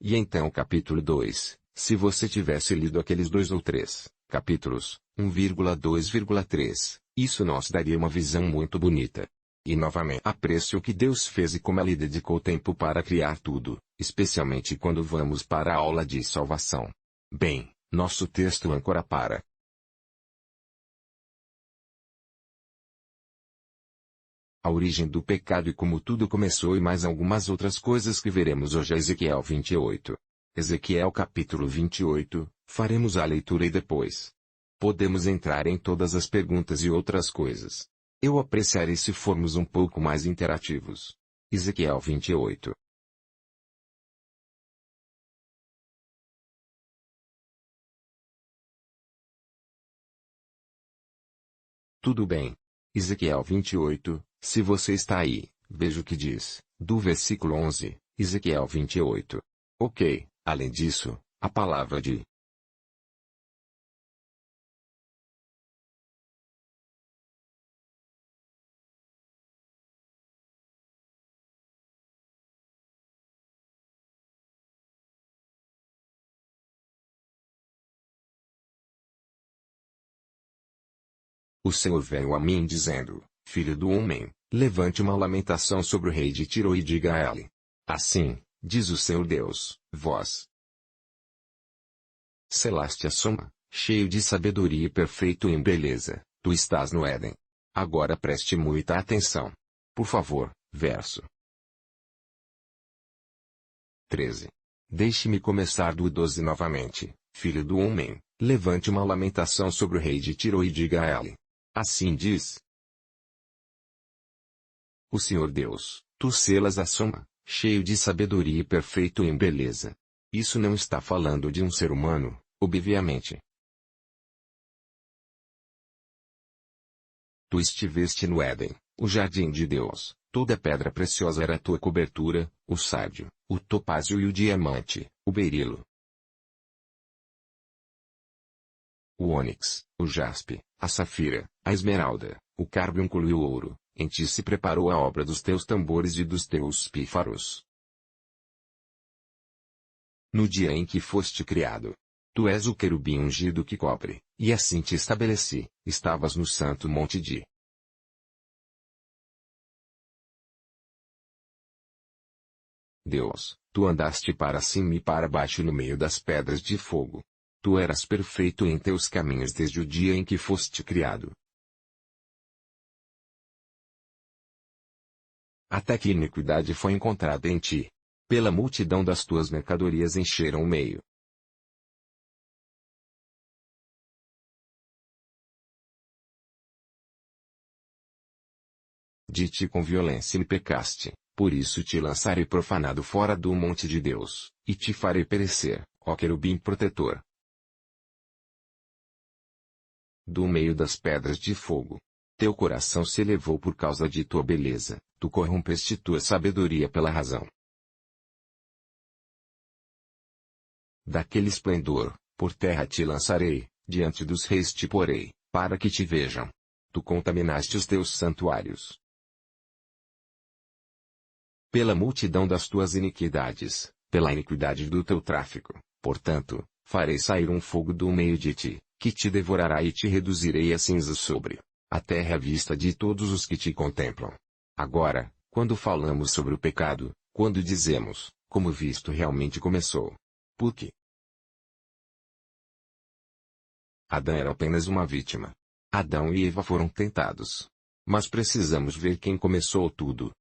E então capítulo 2, se você tivesse lido aqueles 2 ou 3 capítulos, 1,2,3, isso nos daria uma visão muito bonita. E novamente aprecio o que Deus fez e como Ele dedicou tempo para criar tudo, especialmente quando vamos para a aula de salvação. Bem, nosso texto âncora para a origem do pecado e como tudo começou e mais algumas outras coisas que veremos hoje. Ezequiel 28. Ezequiel capítulo 28, faremos a leitura e depois podemos entrar em todas as perguntas e outras coisas. Eu apreciarei se formos um pouco mais interativos. Ezequiel 28. Tudo bem. Ezequiel 28, se você está aí, veja o que diz, do versículo 11, Ezequiel 28. Ok, além disso, a palavra de o Senhor veio a mim dizendo, filho do homem, levante uma lamentação sobre o rei de Tiro e diga a ele. Assim, diz o Senhor Deus, vós selaste a soma, cheio de sabedoria e perfeito em beleza, tu estás no Éden. Agora preste muita atenção. Por favor, verso 13. Deixe-me começar do 12 novamente, filho do homem, levante uma lamentação sobre o rei de Tiro e diga a ele. Assim diz o Senhor Deus, tu selas a soma, cheio de sabedoria e perfeito em beleza. Isso não está falando de um ser humano, obviamente. Tu estiveste no Éden, o jardim de Deus, toda pedra preciosa era a tua cobertura, o sárdio, o topázio e o diamante, o berilo, o ônix, o jaspe, a safira, a esmeralda, o carbúnculo e o ouro. Em ti se preparou a obra dos teus tambores e dos teus pífaros. No dia em que foste criado, tu és o querubim ungido que cobre, e assim te estabeleci, estavas no santo monte de Deus, tu andaste para cima e para baixo no meio das pedras de fogo. Tu eras perfeito em teus caminhos desde o dia em que foste criado. Até que iniquidade foi encontrada em ti. Pela multidão das tuas mercadorias encheram o meio. De ti com violência me pecaste, por isso te lançarei profanado fora do monte de Deus, e te farei perecer, ó querubim protetor. Do meio das pedras de fogo. Teu coração se elevou por causa de tua beleza, tu corrompeste tua sabedoria pela razão daquele esplendor, por terra te lançarei, diante dos reis te porei, para que te vejam. Tu contaminaste os teus santuários pela multidão das tuas iniquidades, pela iniquidade do teu tráfico. Portanto, farei sair um fogo do meio de ti, que te devorará e te reduzirei a cinza sobre a terra à vista de todos os que te contemplam. Agora, quando falamos sobre o pecado, quando dizemos, como visto realmente começou. Porque Adão era apenas uma vítima. Adão e Eva foram tentados. Mas precisamos ver quem começou tudo.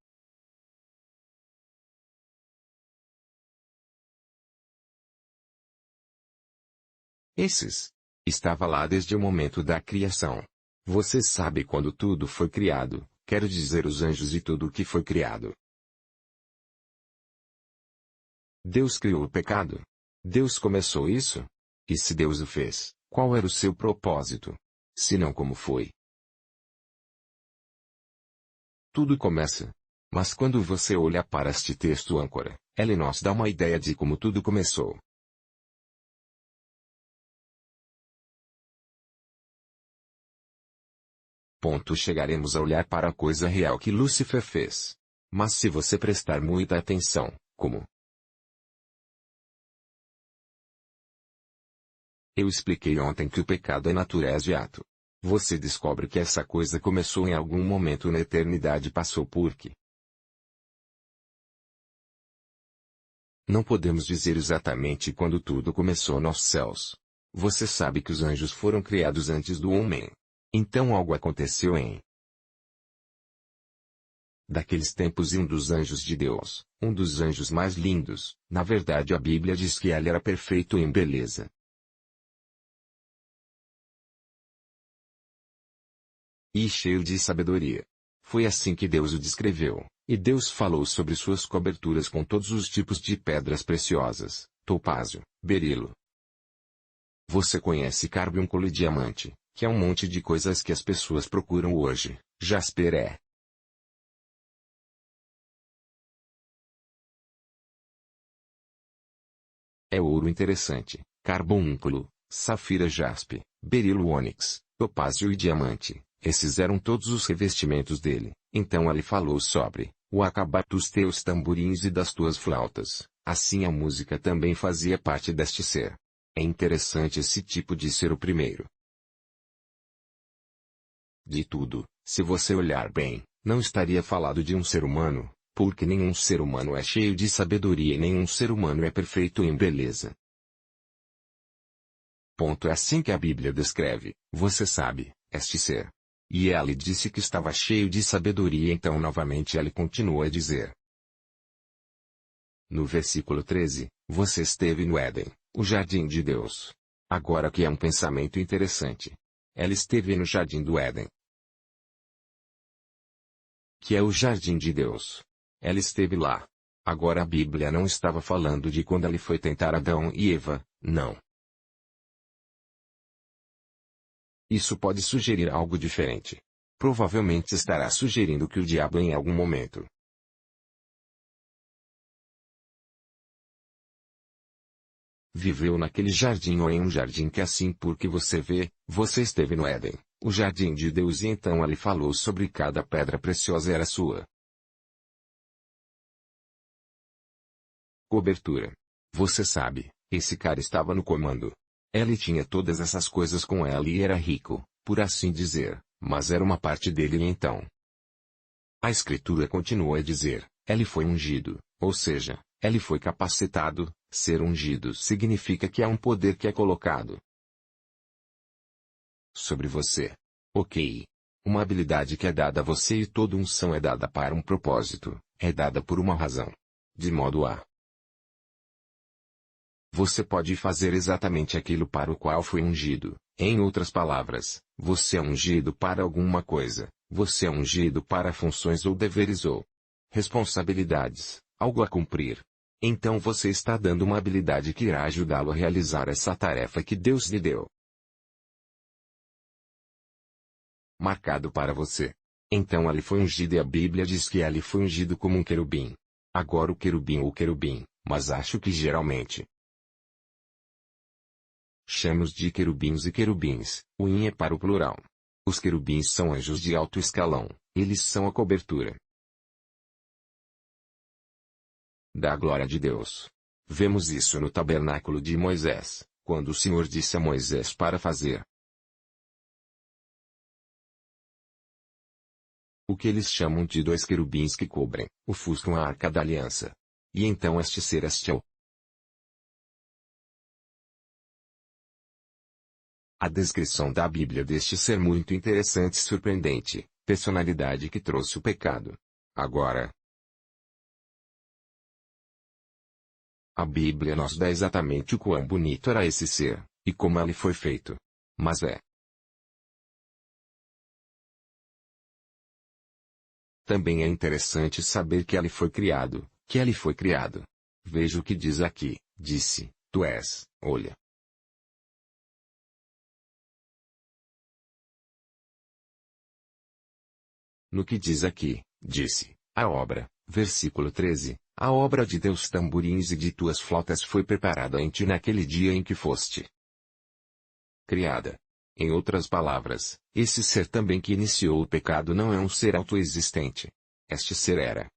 Estava lá desde o momento da criação. Você sabe quando tudo foi criado, quero dizer os anjos e tudo o que foi criado. Deus criou o pecado. Deus começou isso? E se Deus o fez, qual era o seu propósito? Se não, como foi? Tudo começa. Mas quando você olha para este texto âncora, ele nos dá uma ideia de como tudo começou. Chegaremos a olhar para a coisa real que Lúcifer fez. Mas se você prestar muita atenção, como Eu expliquei ontem que o pecado é natureza e ato. Você descobre que essa coisa começou em algum momento na eternidade e passou por que. Não podemos dizer exatamente quando tudo começou nos céus. Você sabe que os anjos foram criados antes do homem. Então algo aconteceu daqueles tempos e um dos anjos de Deus, um dos anjos mais lindos, na verdade a Bíblia diz que ele era perfeito em beleza. E cheio de sabedoria. Foi assim que Deus o descreveu, e Deus falou sobre suas coberturas com todos os tipos de pedras preciosas, topázio, berilo. Você conhece carbúnculo e diamante, que é um monte de coisas que as pessoas procuram hoje. Jasper é ouro interessante, carbúnculo, safira jaspe, berilo ônix, topázio e diamante. Esses eram todos os revestimentos dele. Então ele falou sobre o acabar dos teus tamborins e das tuas flautas. Assim a música também fazia parte deste ser. É interessante esse tipo de ser o primeiro. De tudo, se você olhar bem, não estaria falado de um ser humano, porque nenhum ser humano é cheio de sabedoria e nenhum ser humano é perfeito em beleza. Ponto é assim que a Bíblia descreve, você sabe, este ser. E ele disse que estava cheio de sabedoria, então novamente ele continua a dizer. No versículo 13, você esteve no Éden, o jardim de Deus. Agora que é um pensamento interessante. Ela esteve no jardim do Éden, que é o jardim de Deus. Ela esteve lá. Agora a Bíblia não estava falando de quando ele foi tentar Adão e Eva, não. Isso pode sugerir algo diferente. Provavelmente estará sugerindo que o diabo em algum momento viveu naquele jardim ou em um jardim que assim porque você vê, você esteve no Éden, o jardim de Deus e então ele falou sobre cada pedra preciosa era sua cobertura. Você sabe, esse cara estava no comando. Ele tinha todas essas coisas com ela e era rico, por assim dizer, mas era uma parte dele e então. A escritura continua a dizer, ele foi ungido, ou seja, ele foi capacitado. Ser ungido significa que há um poder que é colocado sobre você. Ok. Uma habilidade que é dada a você e toda unção é dada para um propósito, é dada por uma razão. De modo a você pode fazer exatamente aquilo para o qual foi ungido. Em outras palavras, você é ungido para alguma coisa, você é ungido para funções ou deveres ou responsabilidades, algo a cumprir. Então você está dando uma habilidade que irá ajudá-lo a realizar essa tarefa que Deus lhe deu. Marcado para você. Então ele foi ungido e a Bíblia diz que ele foi ungido como um querubim. Agora o querubim ou querubim, mas acho que geralmente chamamos de querubins e querubins, o in é para o plural. Os querubins são anjos de alto escalão, eles são a cobertura da glória de Deus. Vemos isso no tabernáculo de Moisés, quando o Senhor disse a Moisés para fazer o que eles chamam de dois querubins que cobrem, ofuscam a arca da aliança. E então este ser é a descrição da Bíblia deste ser muito interessante e surpreendente, personalidade que trouxe o pecado. Agora, a Bíblia nos dá exatamente o quão bonito era esse ser, e como ele foi feito. Mas também é interessante saber que ele foi criado, que ele foi criado. Veja o que diz aqui, disse, tu és, olha. No que diz aqui, disse, a obra, versículo 13, a obra de teus tamborins e de tuas flautas foi preparada em ti naquele dia em que foste criada. Em outras palavras, esse ser também que iniciou o pecado não é um ser autoexistente. Este ser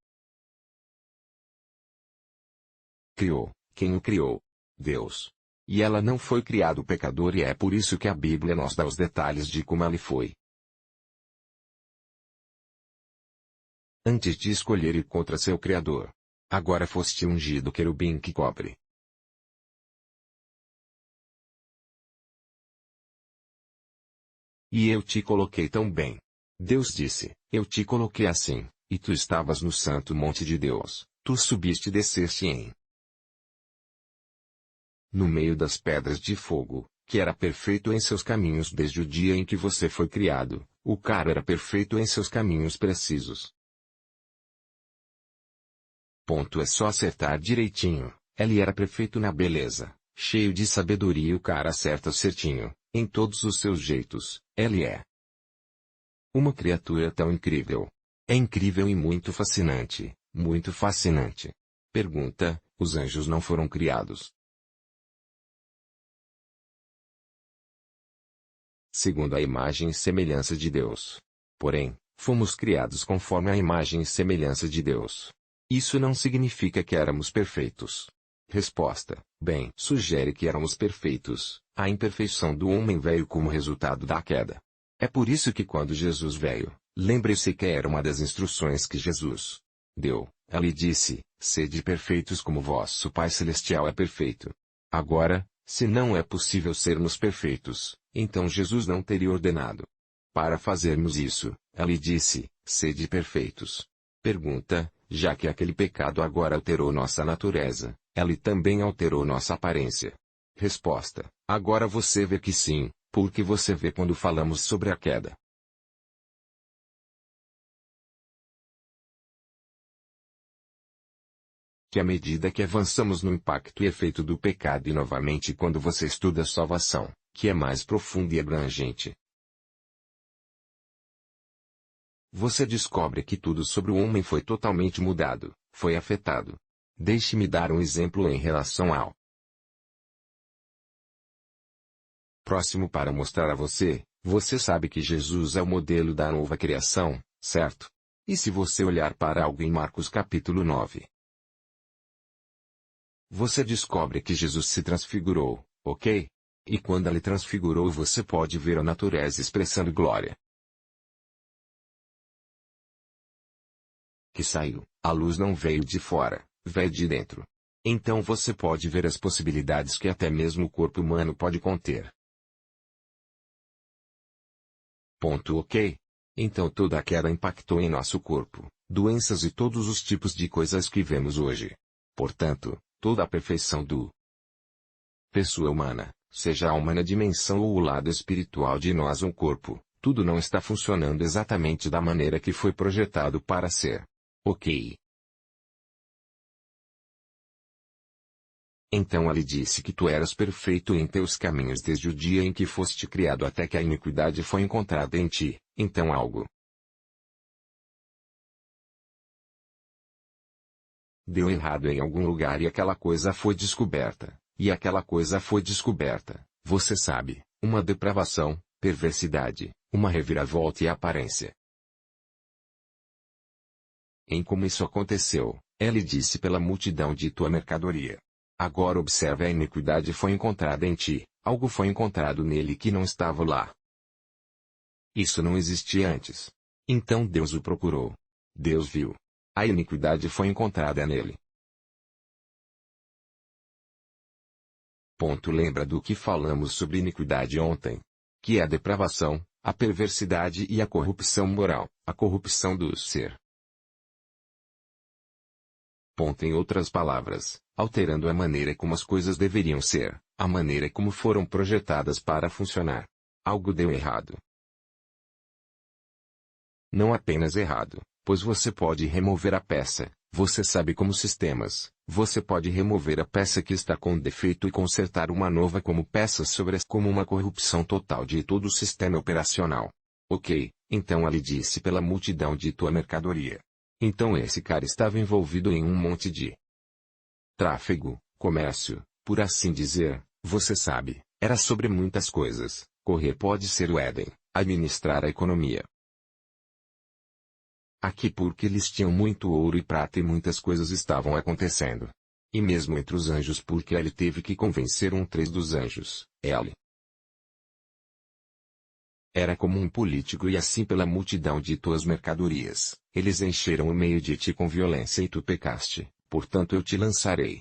criou. Quem o criou? Deus. E ela não foi criada o pecador e é por isso que a Bíblia nos dá os detalhes de como ela foi. Antes de escolher ir contra seu Criador. Agora foste ungido querubim que cobre. E eu te coloquei tão bem. Deus disse, eu te coloquei assim, e tu estavas no santo monte de Deus, tu subiste e desceste no meio das pedras de fogo, que era perfeito em seus caminhos desde o dia em que você foi criado, o cara era perfeito em seus caminhos precisos. Ponto é só acertar direitinho, ele era perfeito na beleza, cheio de sabedoria e o cara acerta certinho, em todos os seus jeitos, ele é uma criatura tão incrível. É incrível e muito fascinante, muito fascinante. Pergunta, os anjos não foram criados segundo a imagem e semelhança de Deus. Porém, fomos criados conforme a imagem e semelhança de Deus. Isso não significa que éramos perfeitos. Resposta: bem, sugere que éramos perfeitos. A imperfeição do homem veio como resultado da queda. É por isso que quando Jesus veio, lembre-se que era uma das instruções que Jesus deu. Ele disse: sede perfeitos como vosso Pai Celestial é perfeito. Agora, se não é possível sermos perfeitos, então Jesus não teria ordenado para fazermos isso. Ele disse: sede perfeitos. Pergunta: já que aquele pecado agora alterou nossa natureza, ele também alterou nossa aparência? Resposta: agora você vê que sim, porque você vê quando falamos sobre a queda. Que à medida que avançamos no impacto e efeito do pecado e novamente quando você estuda a salvação, que é mais profunda e abrangente, você descobre que tudo sobre o homem foi totalmente mudado, foi afetado. Deixe-me dar um exemplo em relação ao próximo para mostrar a você. Você sabe que Jesus é o modelo da nova criação, certo? E se você olhar para algo em Marcos capítulo 9, você descobre que Jesus se transfigurou, ok? E quando ele transfigurou você pode ver a natureza expressando glória. Que saiu, a luz não veio de fora, veio de dentro. Então você pode ver as possibilidades que até mesmo o corpo humano pode conter. Ponto ok? Então toda a queda impactou em nosso corpo, doenças e todos os tipos de coisas que vemos hoje. Portanto, toda a perfeição do pessoa humana, seja a alma na dimensão ou o lado espiritual de nós um corpo, tudo não está funcionando exatamente da maneira que foi projetado para ser. Ok. Então ele disse que tu eras perfeito em teus caminhos desde o dia em que foste criado até que a iniquidade foi encontrada em ti, então algo deu errado em algum lugar e aquela coisa foi descoberta. E aquela coisa foi descoberta, você sabe, uma depravação, perversidade, uma reviravolta e aparência. Em como isso aconteceu, ele disse pela multidão de tua mercadoria. Agora observe a iniquidade foi encontrada em ti, algo foi encontrado nele que não estava lá. Isso não existia antes. Então Deus o procurou. Deus viu. A iniquidade foi encontrada nele. Ponto. Lembra do que falamos sobre iniquidade ontem? Que é a depravação, a perversidade e a corrupção moral, a corrupção do ser. Ponto. Em outras palavras, alterando a maneira como as coisas deveriam ser, a maneira como foram projetadas para funcionar. Algo deu errado. Não apenas errado, pois você pode remover a peça, você sabe como sistemas, você pode remover a peça que está com defeito e consertar uma nova como peças sobre como uma corrupção total de todo o sistema operacional. Ok, então ele disse pela multidão de tua mercadoria. Então esse cara estava envolvido em um monte de tráfego, comércio, por assim dizer, você sabe, era sobre muitas coisas. Correr pode ser o Éden, administrar a economia. Aqui porque eles tinham muito ouro e prata e muitas coisas estavam acontecendo. E mesmo entre os anjos, porque ele teve que convencer três dos anjos, ele era como um político e assim pela multidão de tuas mercadorias, eles encheram o meio de ti com violência e tu pecaste, portanto eu te lançarei.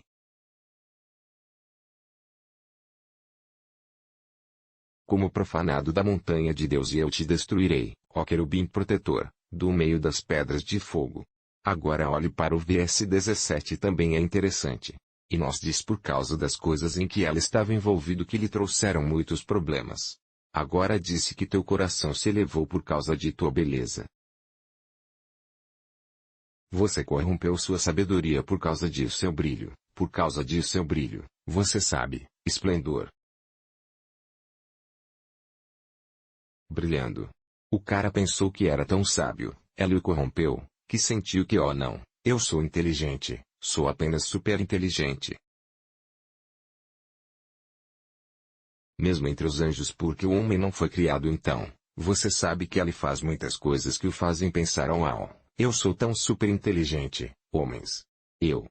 Como profanado da montanha de Deus e eu te destruirei, ó querubim protetor, do meio das pedras de fogo. Agora olhe para o VS 17 também é interessante. E nós diz por causa das coisas em que ela estava envolvido que lhe trouxeram muitos problemas. Agora disse que teu coração se elevou por causa de tua beleza. Você corrompeu sua sabedoria por causa de seu brilho, por causa de seu brilho, você sabe, esplendor. Brilhando. O cara pensou que era tão sábio, ela o corrompeu, que sentiu que oh não, eu sou inteligente, sou apenas super inteligente. Mesmo entre os anjos porque o homem não foi criado então, você sabe que ele faz muitas coisas que o fazem pensar oh uau, eu sou tão super inteligente, homens. Eu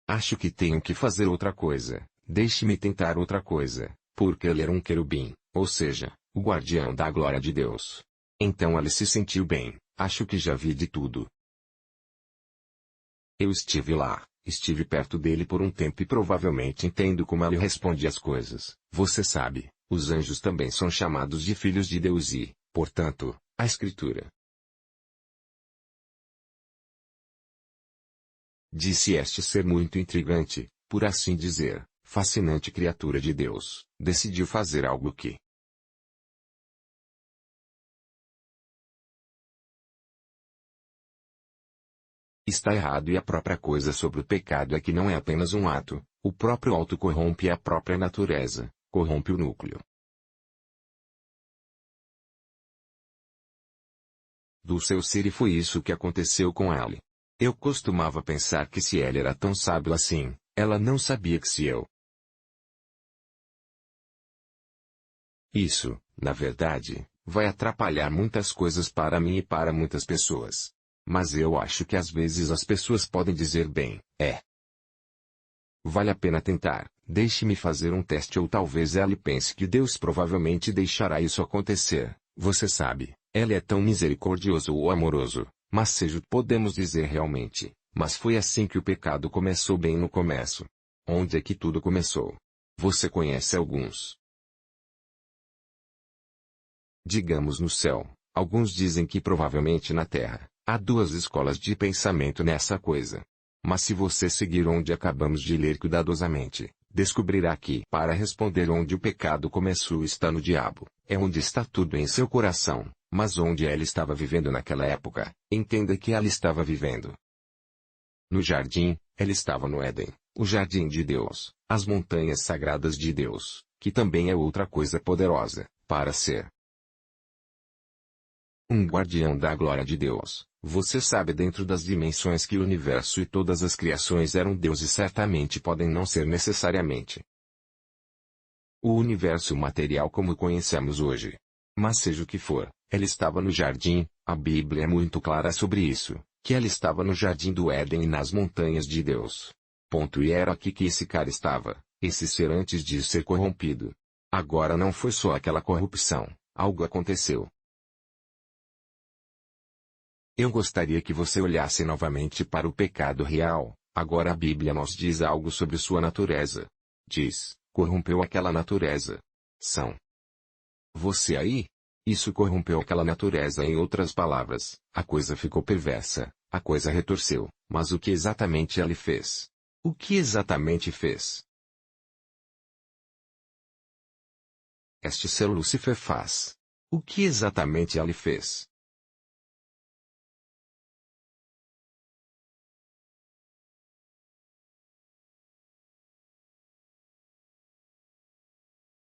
acho que tenho que fazer outra coisa, deixe-me tentar outra coisa, porque ele era um querubim, ou seja, o guardião da glória de Deus. Então ele se sentiu bem, acho que já vi de tudo. Eu estive lá, estive perto dele por um tempo e provavelmente entendo como ele responde às coisas. Você sabe, os anjos também são chamados de filhos de Deus e, portanto, a Escritura disse este ser muito intrigante, por assim dizer, fascinante criatura de Deus, decidiu fazer algo que está errado e a própria coisa sobre o pecado é que não é apenas um ato, o próprio auto corrompe a própria natureza, corrompe o núcleo do seu ser e foi isso que aconteceu com ele. Eu costumava pensar que se ela era tão sábio assim, ela não sabia que se eu. Isso, na verdade, vai atrapalhar muitas coisas para mim e para muitas pessoas. Mas eu acho que às vezes as pessoas podem dizer bem, vale a pena tentar, deixe-me fazer um teste ou talvez ela pense que Deus provavelmente deixará isso acontecer, você sabe, ele é tão misericordioso ou amoroso, mas seja podemos dizer realmente, mas foi assim que o pecado começou bem no começo. Onde é que tudo começou? Você conhece alguns? Digamos no céu, alguns dizem que provavelmente na terra. Há duas escolas de pensamento nessa coisa. Mas se você seguir onde acabamos de ler cuidadosamente, descobrirá que, para responder onde o pecado começou está no diabo, é onde está tudo em seu coração, mas onde ela estava vivendo naquela época, entenda que ela estava vivendo. No jardim, ela estava no Éden, o jardim de Deus, as montanhas sagradas de Deus, que também é outra coisa poderosa, para ser um guardião da glória de Deus. Você sabe dentro das dimensões que o universo e todas as criações eram Deus e certamente podem não ser necessariamente o universo material como conhecemos hoje. Mas seja o que for, ela estava no jardim, a Bíblia é muito clara sobre isso, que ela estava no jardim do Éden e nas montanhas de Deus. Ponto e era aqui que esse cara estava, esse ser antes de ser corrompido. Agora não foi só aquela corrupção, algo aconteceu. Eu gostaria que você olhasse novamente para o pecado real, agora a Bíblia nos diz algo sobre sua natureza. Diz, corrompeu aquela natureza. São você aí? Isso corrompeu aquela natureza em outras palavras, a coisa ficou perversa, a coisa retorceu, mas o que exatamente ele fez? O que exatamente fez? Este ser Lúcifer faz. O que exatamente ele fez?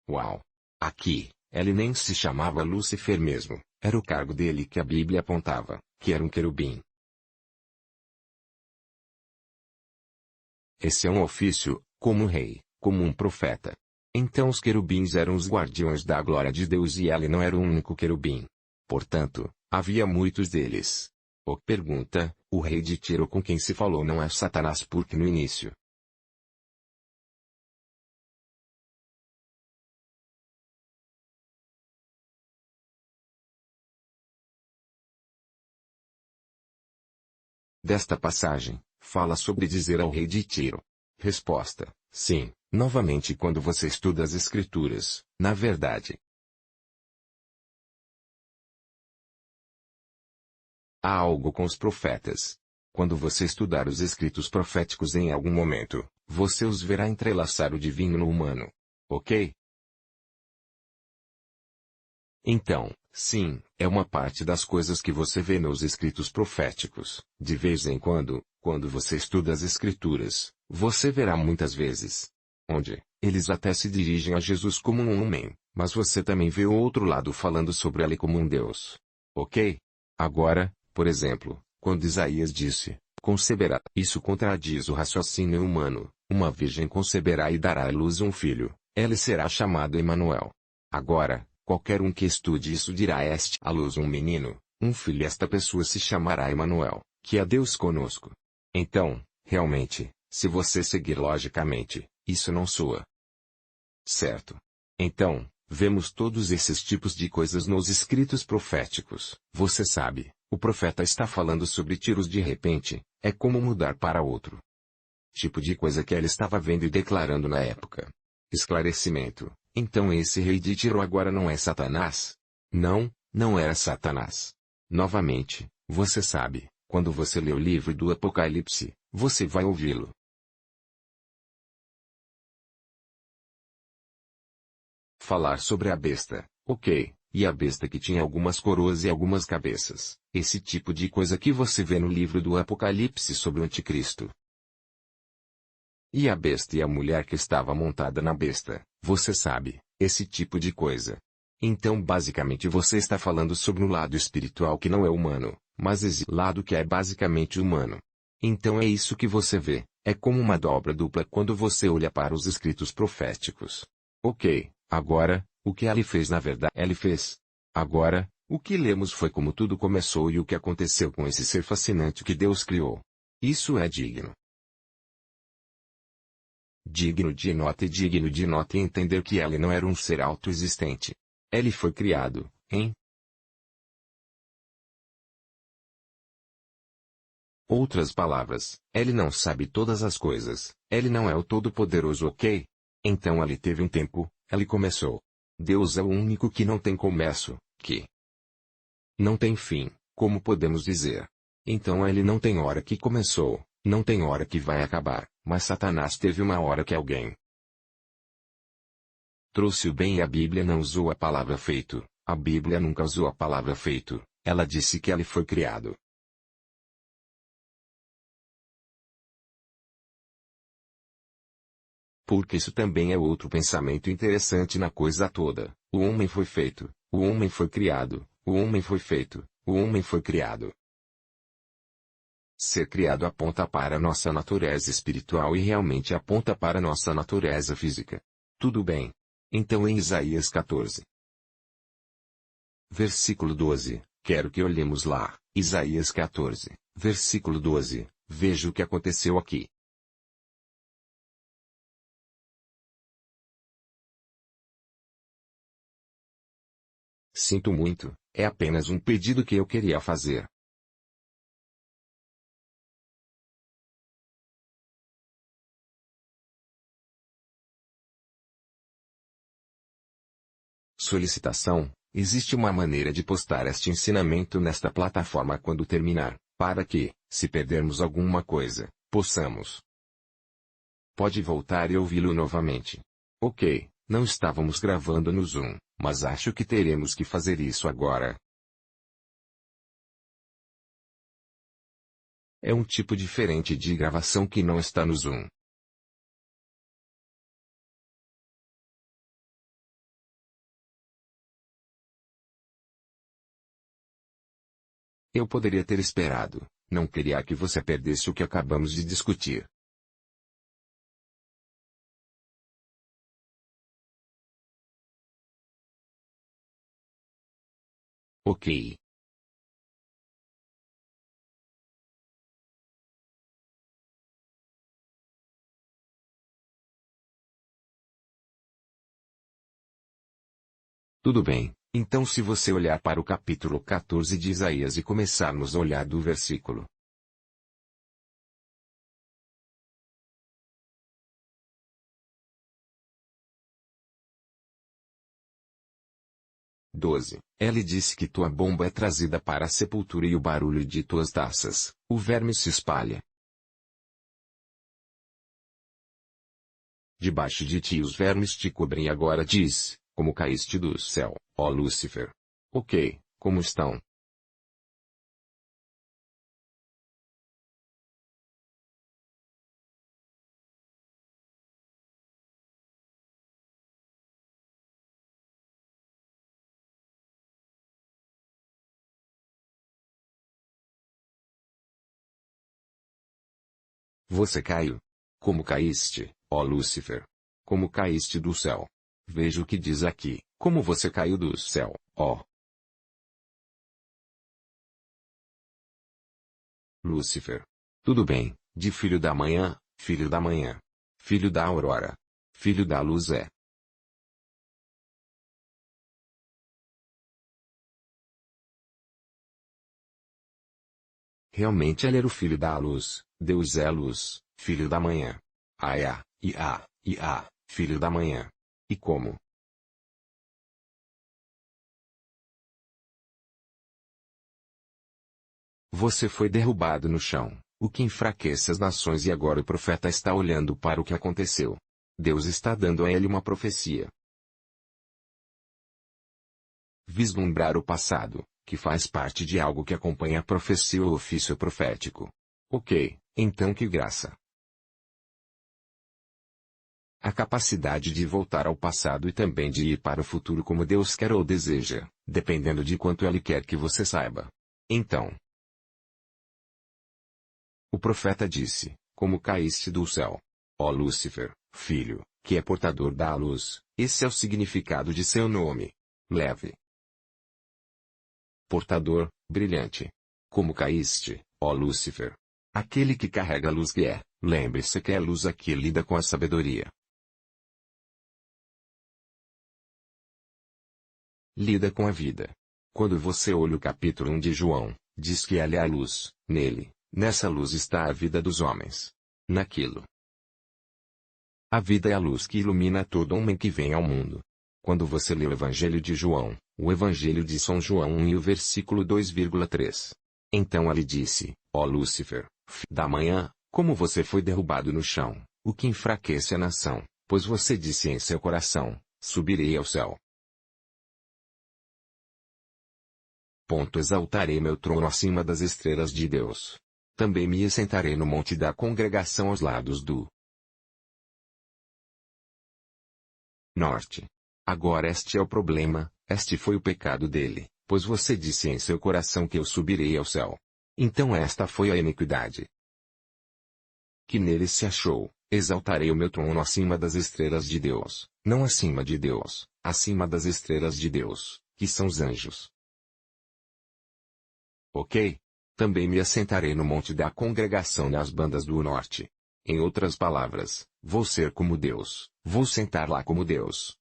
Uau! Aqui, ele nem se chamava Lúcifer mesmo, era o cargo dele que a Bíblia apontava, que era um querubim. Esse é um ofício, como um rei, como um profeta. Então os querubins eram os guardiões da glória de Deus e ele não era o único querubim. Portanto, havia muitos deles. Pergunta, O rei de Tiro com quem se falou não é Satanás porque no início, desta passagem, fala sobre dizer ao rei de Tiro. Resposta: sim, novamente quando você estuda as Escrituras, na verdade. Há algo com os profetas. Quando você estudar os escritos proféticos em algum momento, você os verá entrelaçar o divino no humano. Ok? Então, sim, é uma parte das coisas que você vê nos escritos proféticos. De vez em quando, quando você estuda as escrituras, você verá muitas vezes onde eles até se dirigem a Jesus como um homem, mas você também vê o outro lado falando sobre ele como um Deus. Ok? Agora, por exemplo, quando Isaías disse, conceberá, isso contradiz o raciocínio humano, uma virgem conceberá e dará à luz um filho, ele será chamado Emanuel. Agora, qualquer um que estude isso dirá este à luz um menino, um filho, esta pessoa se chamará Emanuel, que é Deus conosco. Então, realmente, se você seguir logicamente, isso não soa certo. Então, vemos todos esses tipos de coisas nos escritos proféticos. Você sabe, o profeta está falando sobre tiros de repente, é como mudar para outro tipo de coisa que ele estava vendo e declarando na época. Esclarecimento. Então esse rei de Tiro agora não é Satanás? Não, não era Satanás. Novamente, você sabe, quando você lê o livro do Apocalipse, você vai ouvi-lo falar sobre a besta, ok, e a besta que tinha algumas coroas e algumas cabeças, esse tipo de coisa que você vê no livro do Apocalipse sobre o Anticristo. E a besta e a mulher que estava montada na besta, você sabe, esse tipo de coisa. Então basicamente você está falando sobre um lado espiritual que não é humano, mas esse lado que é basicamente humano. Então é isso que você vê, é como uma dobra dupla quando você olha para os escritos proféticos. Ok, agora, o que ele fez na verdade ele fez. Agora, o que lemos foi como tudo começou e o que aconteceu com esse ser fascinante que Deus criou. Isso é digno. Digno de nota e digno de nota entender que ele não era um ser autoexistente. Ele foi criado, em outras palavras, ele não sabe todas as coisas, ele não é o Todo-Poderoso, ok? Então ele teve um tempo, ele começou. Deus é o único que não tem começo, que não tem fim, como podemos dizer. Então ele não tem hora que começou, não tem hora que vai acabar, mas Satanás teve uma hora que alguém trouxe o bem e a Bíblia não usou a palavra feito, a Bíblia nunca usou a palavra feito, ela disse que ele foi criado. Porque isso também é outro pensamento interessante na coisa toda. O homem foi feito, o homem foi criado, o homem foi feito, o homem foi criado. Ser criado aponta para nossa natureza espiritual e realmente aponta para nossa natureza física. Tudo bem. Então em Isaías 14, versículo 12, quero que olhemos lá, Isaías 14, versículo 12, veja o que aconteceu aqui. Sinto muito, é apenas um pedido que eu queria fazer. Solicitação: existe uma maneira de postar este ensinamento nesta plataforma quando terminar, para que, se perdermos alguma coisa, possamos. Pode voltar e ouvi-lo novamente. Ok, não estávamos gravando no Zoom, mas acho que teremos que fazer isso agora. É um tipo diferente de gravação que não está no Zoom. Eu poderia ter esperado, não queria que você perdesse o que acabamos de discutir. Ok. Tudo bem, então se você olhar para o capítulo 14 de Isaías e começarmos a olhar do versículo 12. Ele disse que tua bomba é trazida para a sepultura e o barulho de tuas taças, o verme se espalha. Debaixo de ti os vermes te cobrem e agora diz, como caíste do céu, ó Lúcifer. Ok, como estão? Você caiu. Como caíste, ó Lúcifer? Como caíste do céu? Veja o que diz aqui, como você caiu do céu, ó Lúcifer. Tudo bem, de filho da manhã, filho da manhã. Filho da aurora. Filho da luz é. Realmente ele era o filho da luz, Deus é luz, filho da manhã. Aia, Ia, filho da manhã. E como? Você foi derrubado no chão, o que enfraquece as nações e agora o profeta está olhando para o que aconteceu. Deus está dando a ele uma profecia. Vislumbrar o passado, que faz parte de algo que acompanha a profecia ou ofício profético. Ok, então que graça. A capacidade de voltar ao passado e também de ir para o futuro como Deus quer ou deseja, dependendo de quanto Ele quer que você saiba. Então, o profeta disse, como caíste do céu. Ó Lúcifer, filho, que é portador da luz, esse é o significado de seu nome. Leve. Portador, brilhante. Como caíste, ó Lúcifer. Aquele que carrega a luz que é, lembre-se que é a luz aqui lida com a sabedoria. Lida com a vida. Quando você olha o capítulo 1 de João, diz que ela é a luz, nele, nessa luz está a vida dos homens. Naquilo. A vida é a luz que ilumina todo homem que vem ao mundo. Quando você lê o Evangelho de João, o Evangelho de São João 1 e o versículo 2,3. Então ele disse, ó Lúcifer, filho da manhã, como você foi derrubado no chão, o que enfraquece a nação, pois você disse em seu coração, subirei ao céu. Exaltarei meu trono acima das estrelas de Deus. Também me assentarei no monte da congregação aos lados do norte. Agora este é o problema, este foi o pecado dele, pois você disse em seu coração que eu subirei ao céu. Então esta foi a iniquidade que nele se achou. Exaltarei o meu trono acima das estrelas de Deus, não acima de Deus, acima das estrelas de Deus, que são os anjos. Ok? Também me assentarei no monte da congregação nas bandas do norte. Em outras palavras, vou ser como Deus, vou sentar lá como Deus.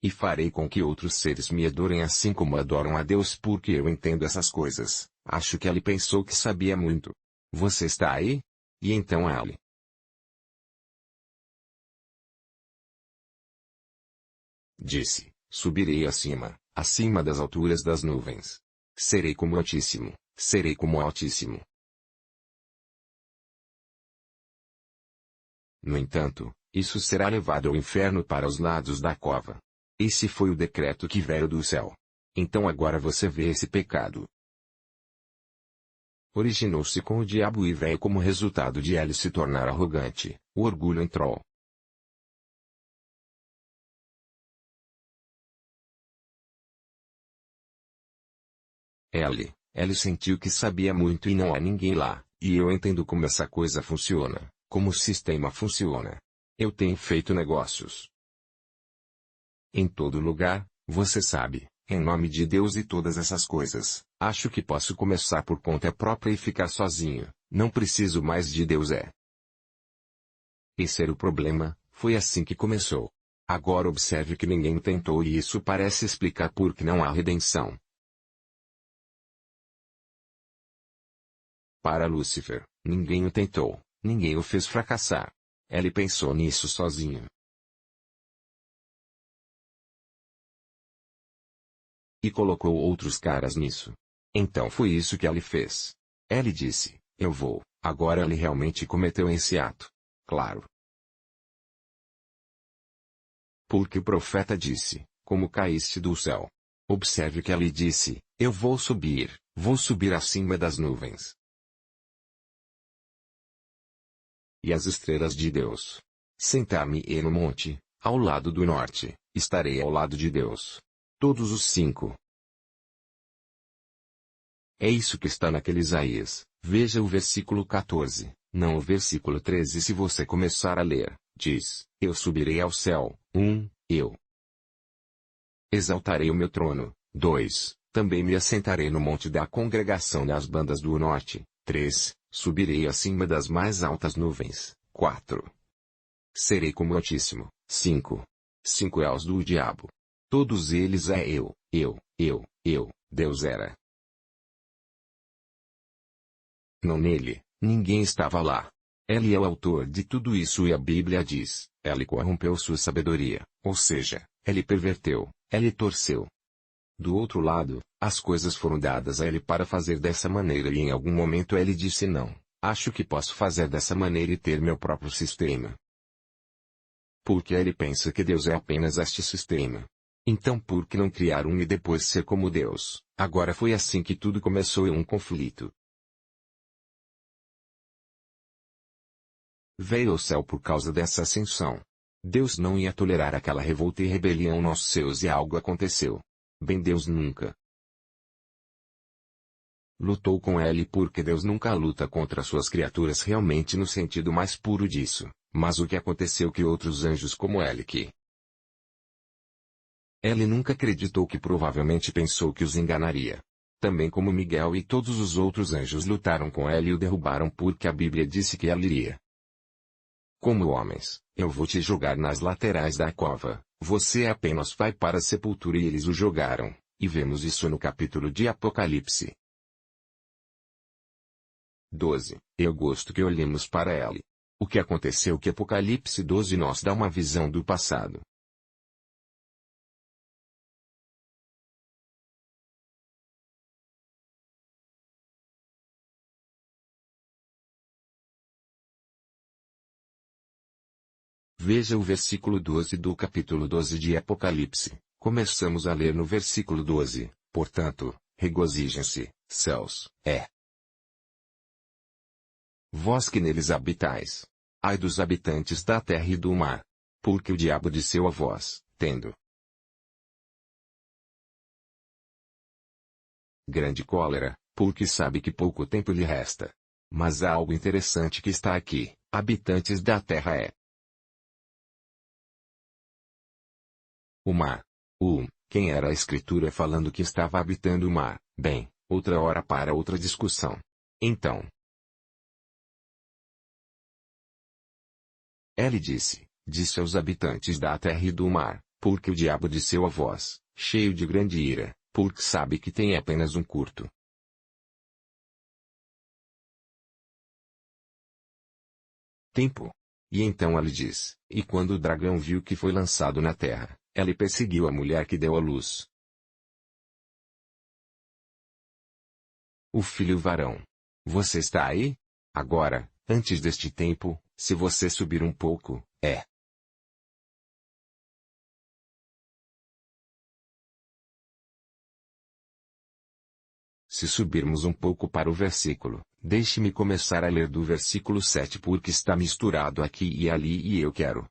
E farei com que outros seres me adorem assim como adoram a Deus porque eu entendo essas coisas. Acho que ele pensou que sabia muito. Você está aí? E então ele disse, subirei acima, acima das alturas das nuvens. Serei como o Altíssimo, serei como o Altíssimo. No entanto, isso será levado ao inferno para os lados da cova. Esse foi o decreto que veio do céu. Então agora você vê esse pecado. Originou-se com o diabo e veio como resultado de ele se tornar arrogante, o orgulho entrou. Ele sentiu que sabia muito e não há ninguém lá, e eu entendo como essa coisa funciona, como o sistema funciona. Eu tenho feito negócios em todo lugar, você sabe, em nome de Deus e todas essas coisas. Acho que posso começar por conta própria e ficar sozinho, não preciso mais de Deus Esse era o problema, foi assim que começou. Agora observe que ninguém o tentou e isso parece explicar por que não há redenção. Para Lúcifer, ninguém o tentou, ninguém o fez fracassar. Ele pensou nisso sozinho. E colocou outros caras nisso. Então foi isso que ele fez. Ele disse, eu vou. Agora ele realmente cometeu esse ato. Claro. Porque o profeta disse, como caíste do céu. Observe que ele disse, eu vou subir acima das nuvens. E as estrelas de Deus. Sentar-me-ei no monte, ao lado do norte, estarei ao lado de Deus. Todos os 5. É isso que está naquele Isaías. Veja o versículo 14, não o versículo 13. Se você começar a ler, diz, eu subirei ao céu, 1, eu exaltarei o meu trono, 2, também me assentarei no monte da congregação das bandas do norte, 3, subirei acima das mais altas nuvens, 4. Serei como o Altíssimo, 5. 5 é os do diabo. Todos eles é eu, Deus era. Não nele, ninguém estava lá. Ele é o autor de tudo isso e a Bíblia diz, ele corrompeu sua sabedoria, ou seja, ele perverteu, ele torceu. Do outro lado, as coisas foram dadas a ele para fazer dessa maneira e em algum momento ele disse não, acho que posso fazer dessa maneira e ter meu próprio sistema. Porque ele pensa que Deus é apenas este sistema. Então por que não criar um e depois ser como Deus? Agora foi assim que tudo começou em um conflito. Veio ao céu por causa dessa ascensão. Deus não ia tolerar aquela revolta e rebelião nos céus e algo aconteceu. Bem, Deus nunca lutou com ele porque Deus nunca luta contra suas criaturas realmente no sentido mais puro disso, mas o que aconteceu que outros anjos como ele nunca acreditou que provavelmente pensou que os enganaria. Também como Miguel e todos os outros anjos lutaram com ele e o derrubaram porque a Bíblia disse que ele iria. Como homens, eu vou te jogar nas laterais da cova, você apenas vai para a sepultura e eles o jogaram, e vemos isso no capítulo de Apocalipse 12. Eu gosto que olhemos para ele. O que aconteceu que Apocalipse 12 nos dá uma visão do passado. Veja o versículo 12 do capítulo 12 de Apocalipse. Começamos a ler no versículo 12. Portanto, regozijem-se, céus, vós que neles habitais. Ai dos habitantes da terra e do mar. Porque o diabo disseu a vós, tendo grande cólera, porque sabe que pouco tempo lhe resta. Mas há algo interessante que está aqui, habitantes da terra o mar. Quem era a escritura falando que estava habitando o mar? Bem, outra hora para outra discussão. Então, ele disse aos habitantes da terra e do mar, porque o diabo disseu a vós, cheio de grande ira, porque sabe que tem apenas um curto tempo. E então ele diz, e quando o dragão viu que foi lançado na terra, ele perseguiu a mulher que deu à luz o filho varão. Você está aí? Agora, antes deste tempo, se você subir um pouco, Se subirmos um pouco para o versículo, deixe-me começar a ler do versículo 7 porque está misturado aqui e ali e eu quero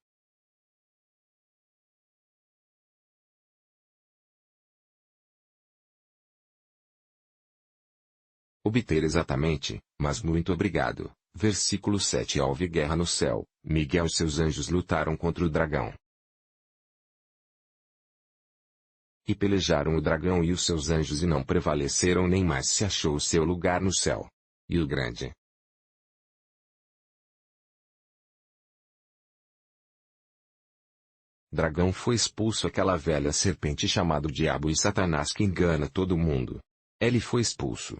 obter exatamente, mas muito obrigado. Versículo 7. Houve guerra no céu, Miguel e seus anjos lutaram contra o dragão. E pelejaram o dragão e os seus anjos e não prevaleceram nem mais se achou o seu lugar no céu. E o grande Dragão foi expulso, aquela velha serpente chamada Diabo e Satanás que engana todo mundo. Ele foi expulso.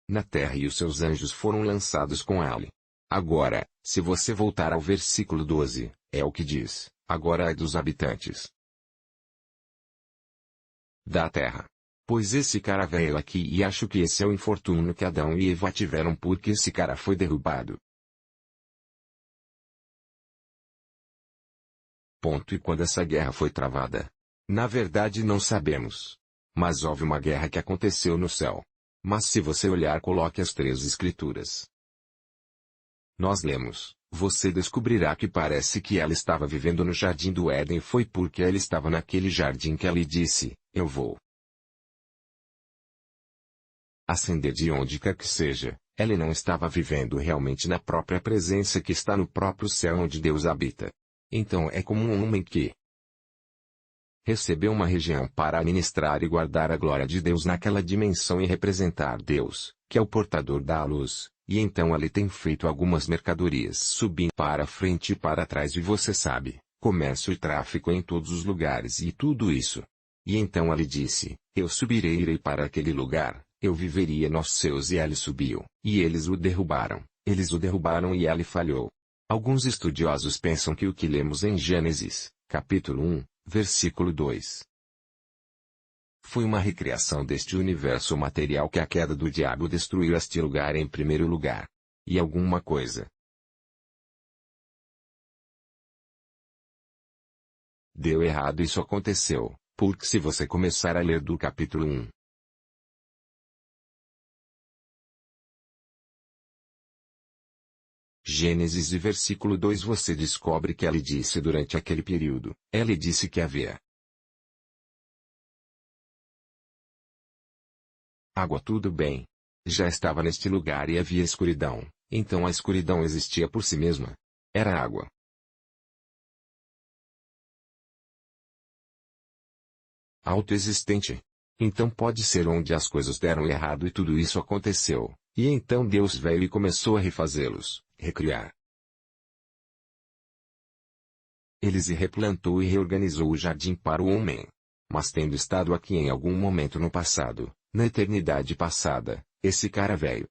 Na terra e os seus anjos foram lançados com ele. Agora, se você voltar ao versículo 12, é o que diz: agora é dos habitantes da terra. Pois esse cara veio aqui e acho que esse é o infortúnio que Adão e Eva tiveram porque esse cara foi derrubado. E quando essa guerra foi travada? Na verdade não sabemos. Mas houve uma guerra que aconteceu no céu. Mas se você olhar, coloque as 3 escrituras. Nós lemos, você descobrirá que parece que ela estava vivendo no jardim do Éden, foi porque ela estava naquele jardim que ela lhe disse: eu vou ascender de onde quer que seja. Ela não estava vivendo realmente na própria presença que está no próprio céu onde Deus habita. Então é como um homem que recebeu uma região para administrar e guardar a glória de Deus naquela dimensão e representar Deus, que é o portador da luz, e então ele tem feito algumas mercadorias subindo para frente e para trás e você sabe, comércio e tráfico em todos os lugares e tudo isso. E então ele disse: eu subirei e irei para aquele lugar, eu viveria nos céus, e ele subiu, e eles o derrubaram e ele falhou. Alguns estudiosos pensam que o que lemos em Gênesis, capítulo 1, versículo 2, foi uma recriação deste universo material que a queda do diabo destruiu este lugar em primeiro lugar. E alguma coisa deu errado, isso aconteceu, porque se você começar a ler do capítulo 1, Gênesis e versículo 2, você descobre que ele disse durante aquele período, ele disse que havia água, tudo bem. Já estava neste lugar e havia escuridão, então a escuridão existia por si mesma. Era água. Autoexistente. Então pode ser onde as coisas deram errado e tudo isso aconteceu, e então Deus veio e começou a refazê-los, recriar eles e replantou e reorganizou o jardim para o homem. Mas tendo estado aqui em algum momento no passado, na eternidade passada, esse cara veio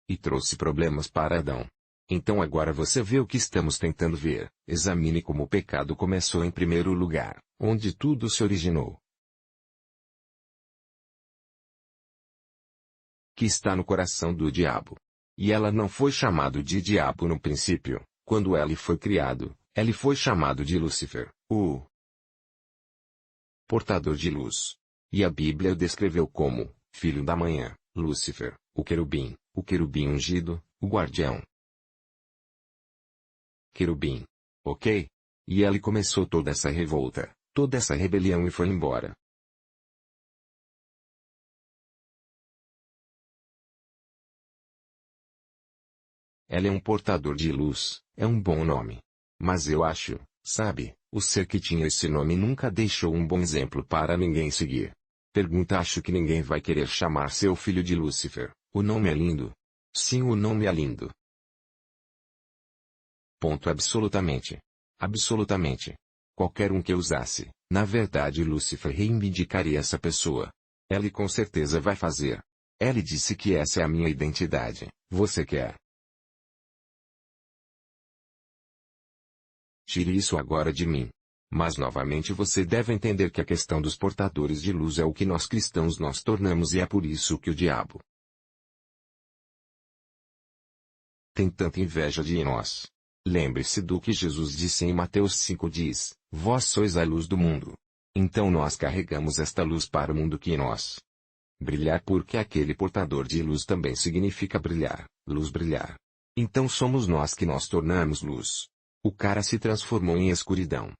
e trouxe problemas para Adão. Então agora você vê o que estamos tentando ver. Examine como o pecado começou em primeiro lugar, onde tudo se originou, que está no coração do diabo. E ela não foi chamado de diabo no princípio, quando ele foi criado, ele foi chamado de Lúcifer, o portador de luz. E a Bíblia o descreveu como filho da manhã, Lúcifer, o querubim ungido, o guardião querubim. Ok? E ele começou toda essa revolta, toda essa rebelião e foi embora. Ela é um portador de luz, é um bom nome. Mas eu acho, sabe, o ser que tinha esse nome nunca deixou um bom exemplo para ninguém seguir. Pergunta: acho que ninguém vai querer chamar seu filho de Lúcifer. O nome é lindo. Sim, o nome é lindo. Ponto. Absolutamente. Absolutamente. Qualquer um que usasse, na verdade Lúcifer reivindicaria essa pessoa. Ele com certeza vai fazer. Ele disse que essa é a minha identidade. Você quer? Tire isso agora de mim. Mas novamente você deve entender que a questão dos portadores de luz é o que nós cristãos nos tornamos e é por isso que o diabo tem tanta inveja de nós. Lembre-se do que Jesus disse em Mateus 5, diz: vós sois a luz do mundo. Então nós carregamos esta luz para o mundo que em nós brilhar, porque aquele portador de luz também significa brilhar, luz, brilhar. Então somos nós que nos tornamos luz. O cara se transformou em escuridão.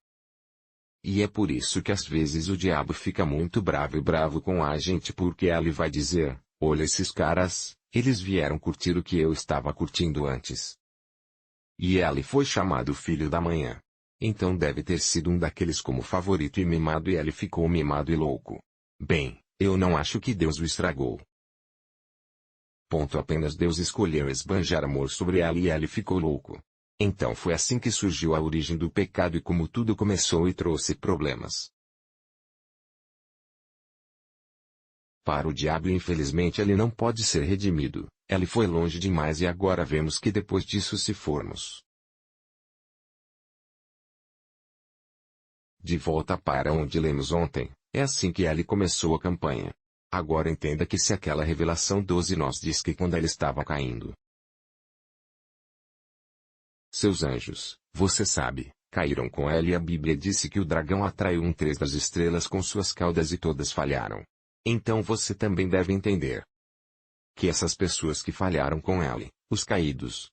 E é por isso que às vezes o diabo fica muito bravo com a gente, porque ele vai dizer: olha esses caras, eles vieram curtir o que eu estava curtindo antes. E ele foi chamado filho da manhã. Então deve ter sido um daqueles como favorito e mimado, e ele ficou mimado e louco. Bem, eu não acho que Deus o estragou. Apenas Deus escolheu esbanjar amor sobre ela e ele ficou louco. Então foi assim que surgiu a origem do pecado e como tudo começou e trouxe problemas. Para o diabo, infelizmente, ele não pode ser redimido. Ele foi longe demais e agora vemos que depois disso, se formos de volta para onde lemos ontem, é assim que ele começou a campanha. Agora entenda que se aquela revelação 12 nos diz que quando ele estava caindo, seus anjos, você sabe, caíram com ele, e a Bíblia disse que o dragão atraiu três das estrelas com suas caudas e todas falharam. Então você também deve entender que essas pessoas que falharam com ele, os caídos,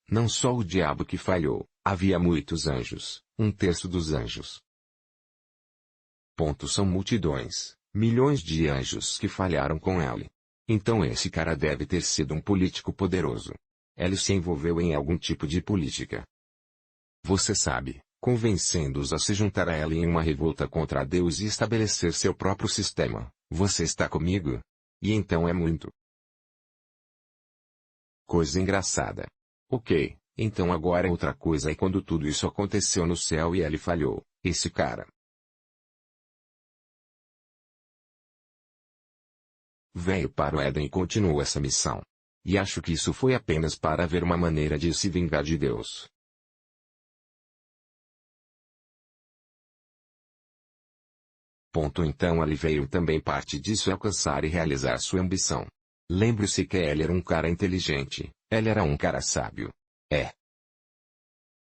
não só o diabo que falhou, havia muitos anjos, 1/3 dos anjos. São multidões, milhões de anjos que falharam com ele. Então esse cara deve ter sido um político poderoso. Ele se envolveu em algum tipo de política. Você sabe, convencendo-os a se juntar a ele em uma revolta contra Deus e estabelecer seu próprio sistema. Você está comigo? E então é muito coisa engraçada. Ok, então agora outra coisa é quando tudo isso aconteceu no céu e ele falhou, esse cara veio para o Éden e continuou essa missão. E acho que isso foi apenas para ver uma maneira de se vingar de Deus. Então ele veio também parte disso é alcançar e realizar sua ambição. Lembre-se que ele era um cara inteligente, ele era um cara sábio.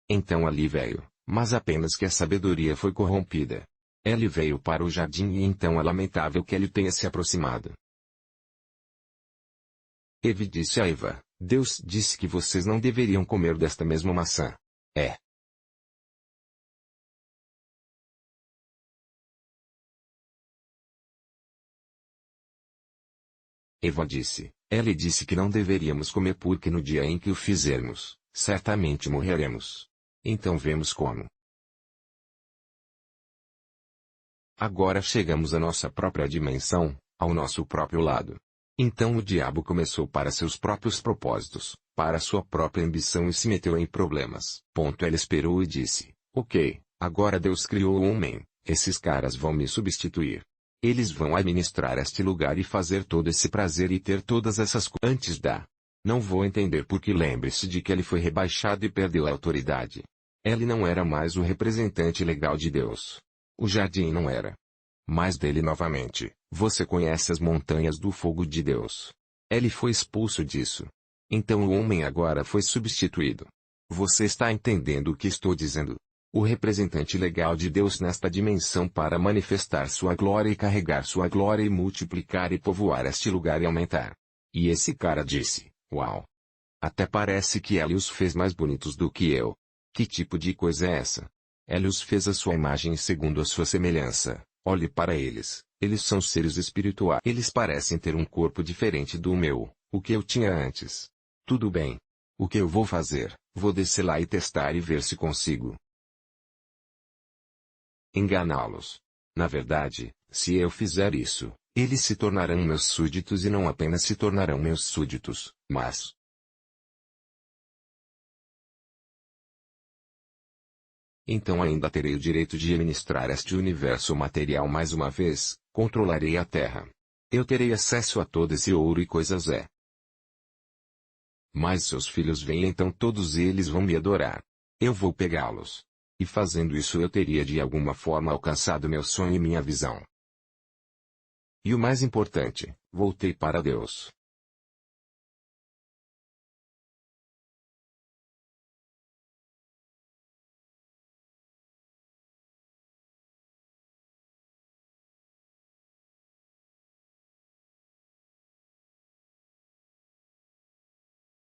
Então ali veio, mas apenas que a sabedoria foi corrompida. Ele veio para o jardim e então é lamentável que ele tenha se aproximado. Eve disse a Eva, Deus disse que vocês não deveriam comer desta mesma maçã. Eva disse, ele disse que não deveríamos comer porque no dia em que o fizermos, certamente morreremos. Então vemos como. Agora chegamos à nossa própria dimensão, ao nosso próprio lado. Então o diabo começou para seus próprios propósitos, para sua própria ambição e se meteu em problemas. Ele esperou e disse, ok, agora Deus criou o homem, esses caras vão me substituir. Eles vão administrar este lugar e fazer todo esse prazer e ter todas essas coisas antes da. Não vou entender porque lembre-se de que ele foi rebaixado e perdeu a autoridade. Ele não era mais o representante legal de Deus. O jardim não era mais dele novamente. Você conhece as montanhas do fogo de Deus. Ele foi expulso disso. Então o homem agora foi substituído. Você está entendendo o que estou dizendo? O representante legal de Deus nesta dimensão para manifestar sua glória e carregar sua glória e multiplicar e povoar este lugar e aumentar. E esse cara disse, uau! Até parece que ele os fez mais bonitos do que eu. Que tipo de coisa é essa? Ele os fez à sua imagem segundo a sua semelhança. Olhe para eles, eles são seres espirituais. Eles parecem ter um corpo diferente do meu, o que eu tinha antes. Tudo bem. O que eu vou fazer? Vou descer lá e testar e ver se consigo enganá-los. Na verdade, se eu fizer isso, eles se tornarão meus súditos e não apenas se tornarão meus súditos, mas então ainda terei o direito de administrar este universo material mais uma vez, controlarei a Terra. Eu terei acesso a todo esse ouro e coisas Mas seus filhos vêm então todos eles vão me adorar. Eu vou pegá-los. E fazendo isso eu teria de alguma forma alcançado meu sonho e minha visão. E o mais importante, voltei para Deus.